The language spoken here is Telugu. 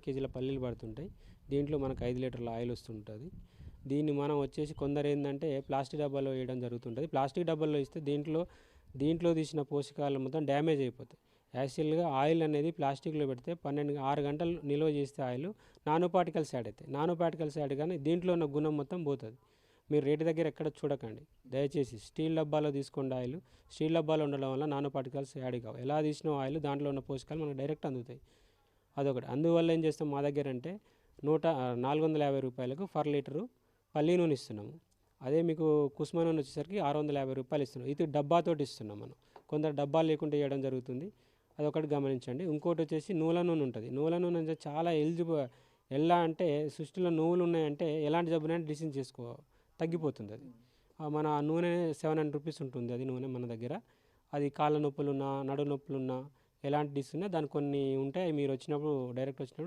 కేజీల పల్లీలు పడుతుంటాయి. దీంట్లో మనకు 5 లీటర్ల ఆయిల్ వస్తుంటుంది. దీన్ని మనం వచ్చేసి కొందరు ఏంటంటే ప్లాస్టిక్ డబ్బాలో వేయడం జరుగుతుంటుంది. ప్లాస్టిక్ డబ్బాలో ఇస్తే దీంట్లో తీసిన పోషకాలు మొత్తం డ్యామేజ్ అయిపోతాయి. యాక్చువల్గా ఆయిల్ అనేది ప్లాస్టిక్లో పెడితే 6 గంటలు నిల్వ చేస్తే ఆయిల్ నానో పార్టికల్స్ యాడ్ అవుతాయి. నానో పార్టికల్స్ యాడ్ కానీ దీంట్లో ఉన్న గుణం మొత్తం పోతుంది. మీరు రేటు దగ్గర ఎక్కడ చూడకండి, దయచేసి స్టీల్ డబ్బాలో తీసుకోండి. ఆయిల్ స్టీల్ డబ్బాలో ఉండడం వల్ల నానో పార్టికల్స్ యాడ్ కావు. ఎలా తీసిన ఆయిల్ దాంట్లో ఉన్న పోషకాలు మనకు డైరెక్ట్ అందుతాయి. అదొకటి. అందువల్ల ఏం చేస్తాం మా దగ్గర అంటే 450 రూపాయలకు పర్ లీటరు పల్లి నూనె ఇస్తున్నాము. అదే మీకు కుస్మా నూనె వచ్చేసరికి 650 రూపాయలు ఇస్తున్నాం. ఇది డబ్బాతోటి ఇస్తున్నాం మనం. కొందరు డబ్బాలు లేకుండా ఇవ్వడం జరుగుతుంది. అదొకటి గమనించండి. ఇంకోటి వచ్చేసి నువ్వుల నూనె ఉంటుంది. నువ్వుల నూనె అంటే చాలా ఎలా అంటే సృష్టిలో నువ్వులు ఉన్నాయంటే ఎలాంటి జబ్బునైనా డిసీజ్ తగ్గిపోతుంది అది. మన నూనె 700 రూపీస్ ఉంటుంది. అది నూనె మన దగ్గర. అది కాళ్ళ నొప్పులున్నా, నడు నొప్పులున్నా, ఎలాంటి డిసీజ్ ఉన్నా దానికి కొన్ని ఉంటాయి. మీరు డైరెక్ట్ వచ్చినప్పుడు